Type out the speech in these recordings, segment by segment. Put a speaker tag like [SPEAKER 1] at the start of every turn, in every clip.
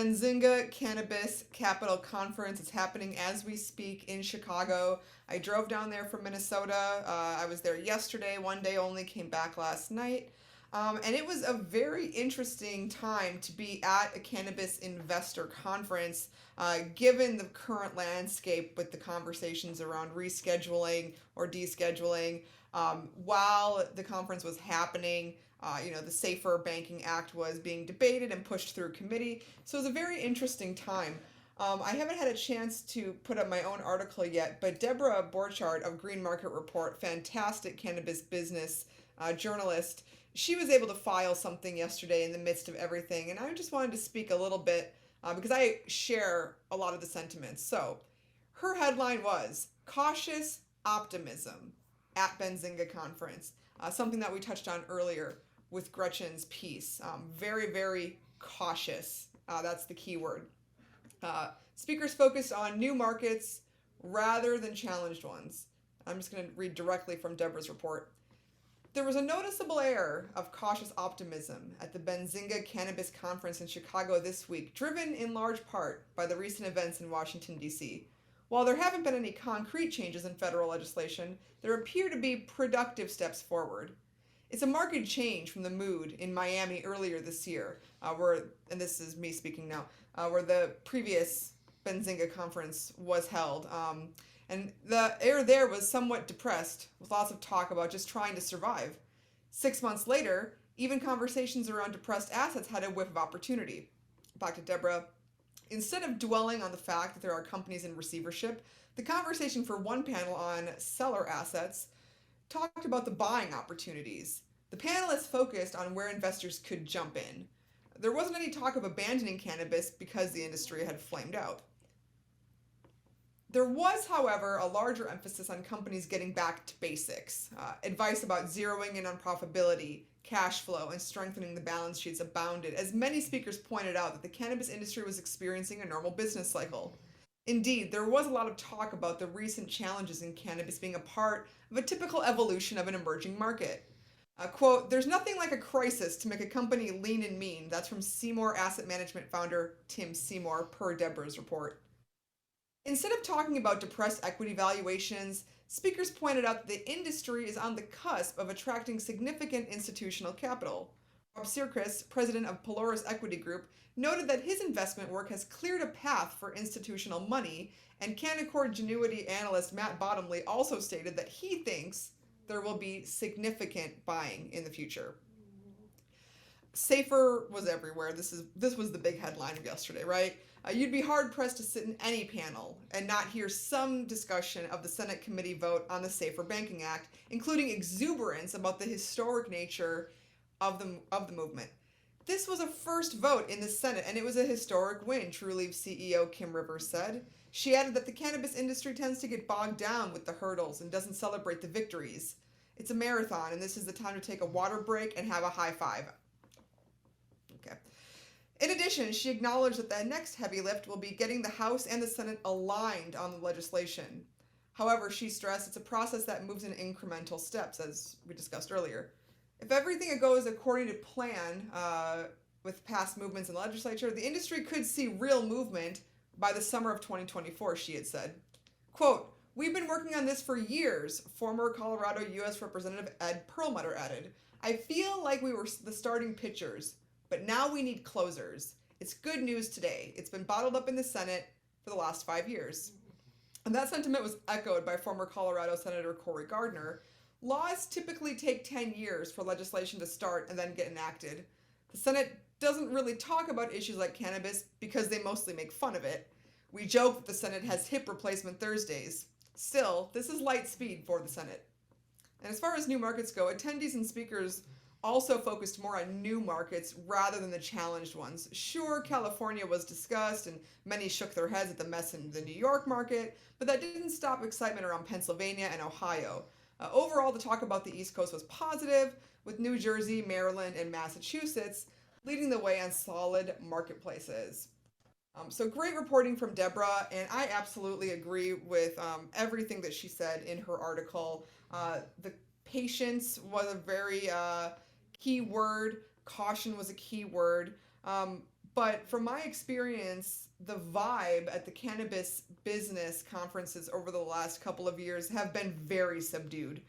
[SPEAKER 1] Benzinga Conference is happening as we speak in Chicago. I drove down there from Minnesota. I was there yesterday, one day only, came back last night. And it was a very interesting time to be at a cannabis investor conference, given the current landscape with the conversations around rescheduling or descheduling. While the conference was happening, the Safer Banking Act was being debated and pushed through committee. So it was a very interesting time. I haven't had a chance to put up my own article yet, but Deborah Borchardt of Green Market Report, fantastic cannabis business journalist, she was able to file something yesterday in the midst of everything. And I just wanted to speak a little bit because I share a lot of the sentiments. So her headline was Cautious Optimism at Benzinga Conference, something that we touched on earlier with Gretchen's piece. Very, very cautious. That's the key word. Speakers focused on new markets rather than challenged ones. I'm just going to read directly from Deborah's report. There was a noticeable air of cautious optimism at the Benzinga Cannabis Conference in Chicago this week, driven in large part by the recent events in Washington, D.C. While there haven't been any concrete changes in federal legislation, there appear to be productive steps forward. It's a marked change from the mood in Miami earlier this year, and this is me speaking now, where the previous Benzinga conference was held. And the air there was somewhat depressed, with lots of talk about just trying to survive. 6 months later, even conversations around depressed assets had a whiff of opportunity. Back to Deborah. Instead of dwelling on the fact that there are companies in receivership, the conversation for one panel on seller assets talked about the buying opportunities. The panelists focused on where investors could jump in. There wasn't any talk of abandoning cannabis because the industry had flamed out. There was, however, a larger emphasis on companies getting back to basics. Advice about zeroing in on profitability, cash flow, and strengthening the balance sheets abounded, as many speakers pointed out that the cannabis industry was experiencing a normal business cycle. Indeed, there was a lot of talk about the recent challenges in cannabis being a part of a typical evolution of an emerging market. Quote, there's nothing like a crisis to make a company lean and mean. That's from Seymour Asset Management founder Tim Seymour, per Deborah's report. Instead of talking about depressed equity valuations, speakers pointed out that the industry is on the cusp of attracting significant institutional capital. Rob Sierkis, president of Polaris Equity Group, noted that his investment work has cleared a path for institutional money, and Canaccord Genuity analyst Matt Bottomley also stated that he thinks there will be significant buying in the future. Safer was everywhere. This was the big headline of yesterday, right? You'd be hard pressed to sit in any panel and not hear some discussion of the Senate committee vote on the Safer Banking Act, including exuberance about the historic nature of the movement. This was a first vote in the Senate, and it was a historic win, TrueLeaf CEO Kim Rivers said. She added that the cannabis industry tends to get bogged down with the hurdles and doesn't celebrate the victories. It's a marathon, and this is the time to take a water break and have a high five. Okay. In addition, she acknowledged that the next heavy lift will be getting the House and the Senate aligned on the legislation. However, she stressed it's a process that moves in incremental steps, as we discussed earlier. If everything goes according to plan with past movements in the legislature, the industry could see real movement by the summer of 2024, she had said. Quote, we've been working on this for years, former Colorado U.S. Representative Ed Perlmutter added. I feel like we were the starting pitchers, but now we need closers. It's good news today. It's been bottled up in the Senate for the last 5 years. And that sentiment was echoed by former Colorado Senator Cory Gardner. Laws typically take 10 years for legislation to start and then get enacted. The Senate doesn't really talk about issues like cannabis because they mostly make fun of it. We joke that the Senate has hip replacement Thursdays. Still, this is light speed for the Senate. And as far as new markets go, attendees and speakers also focused more on new markets rather than the challenged ones. Sure, California was discussed and many shook their heads at the mess in the New York market, but that didn't stop excitement around Pennsylvania and Ohio. Overall, the talk about the East Coast was positive, with New Jersey, Maryland, and Massachusetts leading the way on solid marketplaces. So great reporting from Deborah, and I absolutely agree with everything that she said in her article. The patience was a very key word. Caution was a key word. But from my experience, the vibe at the cannabis business conferences over the last couple of years have been very subdued.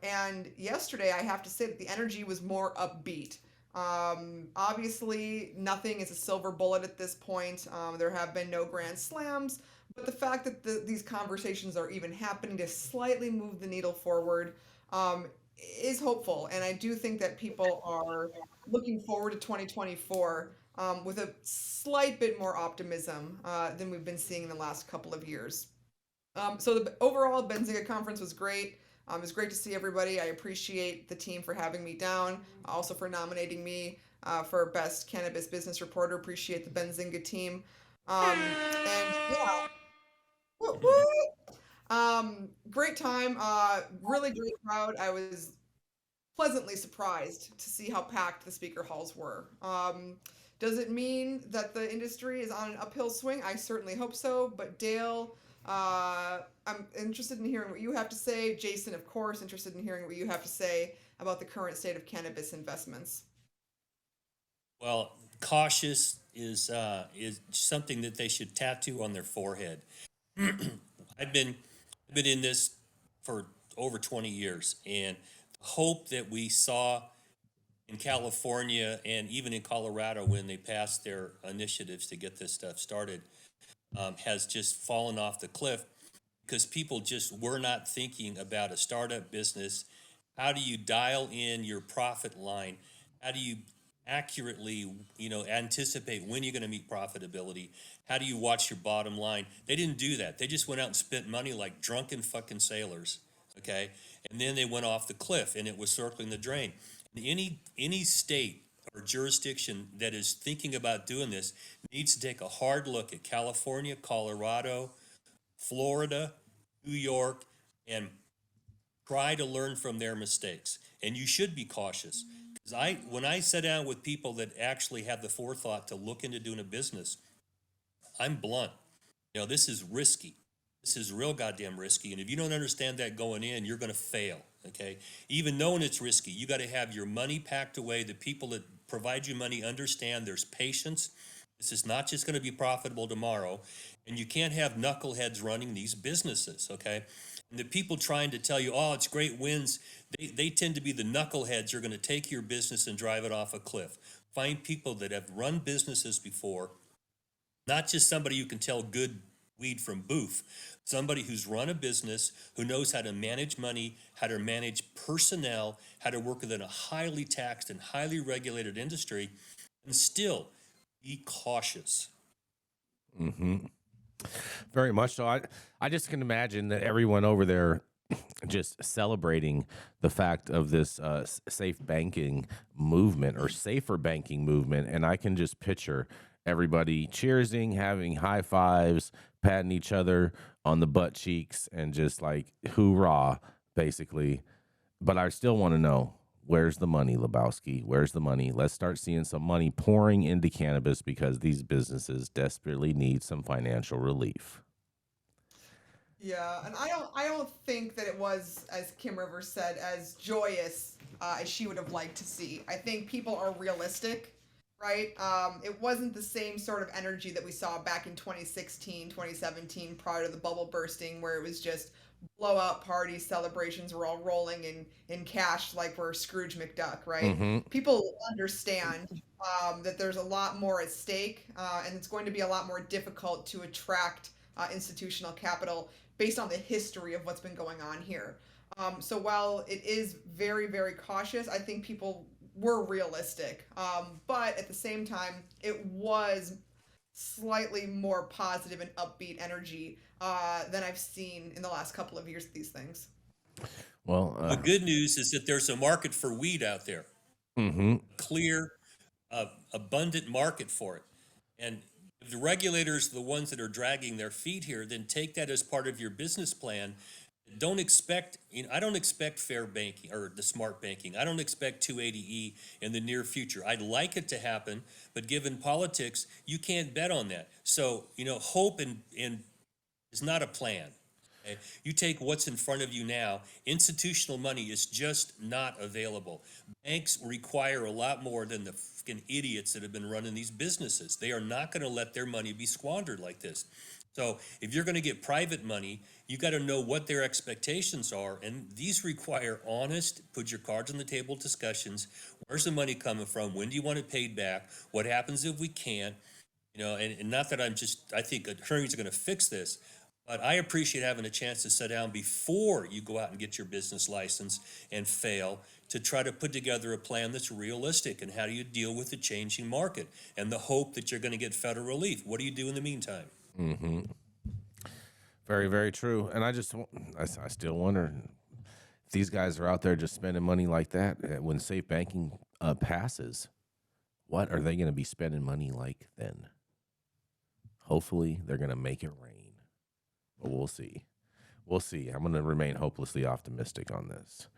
[SPEAKER 1] And yesterday, I have to say that the energy was more upbeat. Obviously, nothing is a silver bullet at this point. There have been no grand slams, but the fact that these conversations are even happening to slightly move the needle forward um, is hopeful. And I do think that people are looking forward to 2024 with a slight bit more optimism than we've been seeing in the last couple of years. So the overall Benzinga Conference was great. It was great to see everybody. I appreciate the team for having me down, also for nominating me for Best Cannabis Business Reporter. Appreciate the Benzinga team. And yeah, woo, woo. Great time. Really great crowd. I was pleasantly surprised to see how packed the speaker halls were. Does it mean that the industry is on an uphill swing? I certainly hope so. But Dale, I'm interested in hearing what you have to say. Jason, of course, interested in hearing what you have to say about the current state of cannabis investments.
[SPEAKER 2] Well, cautious is something that they should tattoo on their forehead. I've been in this for over 20 years, and the hope that we saw in California and even in Colorado when they passed their initiatives to get this stuff started has just fallen off the cliff because people just were not thinking about a startup business. How do you dial in your profit line? How do you accurately, anticipate when you're going to meet profitability? How do you watch your bottom line? They didn't do that. They just went out and spent money like drunken fucking sailors. Okay, and then they went off the cliff, and it was circling the drain. Any state or jurisdiction that is thinking about doing this needs to take a hard look at California, Colorado, Florida, New York, and try to learn from their mistakes. And you should be cautious. Because when I sit down with people that actually have the forethought to look into doing a business, I'm blunt. This is risky. This is real goddamn risky. And if you don't understand that going in, you're going to fail. Okay. Even knowing it's risky, you got to have your money packed away. The people that provide you money understand there's patience. This is not just going to be profitable tomorrow. And you can't have knuckleheads running these businesses. Okay. And the people trying to tell you, oh, it's great wins, they tend to be the knuckleheads who are going to take your business and drive it off a cliff. Find people that have run businesses before, not just somebody who can tell good weed from boof, somebody who's run a business, who knows how to manage money, how to manage personnel, how to work within a highly taxed and highly regulated industry, and still be cautious.
[SPEAKER 3] Very much so. I just can imagine that everyone over there just celebrating the fact of this safe banking movement or safer banking movement. And I can just picture everybody cheersing, having high fives, patting each other on the butt cheeks, and just like hoorah, basically. But I still want to know, where's the money, Lebowski? Where's the money? Let's start seeing some money pouring into cannabis because these businesses desperately need some financial relief.
[SPEAKER 1] Yeah, and I don't think that it was, as Kim Rivers said, as joyous as she would have liked to see. I think people are realistic, right? It wasn't the same sort of energy that we saw back in 2016, 2017, prior to the bubble bursting, where it was just blowout parties, celebrations, we're all rolling in cash like we're Scrooge McDuck, right?
[SPEAKER 3] Mm-hmm.
[SPEAKER 1] People understand that there's a lot more at stake, and it's going to be a lot more difficult to attract institutional capital based on the history of what's been going on here. So while it is very, very cautious, I think people were realistic. But at the same time, it was slightly more positive and upbeat energy than I've seen in the last couple of years of these things.
[SPEAKER 3] Well,
[SPEAKER 2] The good news is that there's a market for weed out there,
[SPEAKER 3] mm-hmm.
[SPEAKER 2] clear, abundant market for it. And if the regulators are the ones that are dragging their feet here, then take that as part of your business plan. Don't expect, I don't expect fair banking or the smart banking. I don't expect 280E in the near future. I'd like it to happen, but given politics, you can't bet on that. So, hope and is not a plan. Okay? You take what's in front of you now. Institutional money is just not available. Banks require a lot more than the freaking idiots that have been running these businesses. They are not going to let their money be squandered like this. So if you're going to get private money, you got to know what their expectations are. And these require honest, put your cards on the table discussions. Where's the money coming from? When do you want it paid back? What happens if we can't? And not that I think attorneys are going to fix this, but I appreciate having a chance to sit down before you go out and get your business license and fail to try to put together a plan that's realistic. And how do you deal with the changing market and the hope that you're going to get federal relief? What do you do in the meantime?
[SPEAKER 3] Mm-hmm. Very, very true. And I still wonder if these guys are out there just spending money like that when safe banking passes. What are they going to be spending money like then? Hopefully, they're going to make it rain. But we'll see. We'll see. I'm going to remain hopelessly optimistic on this.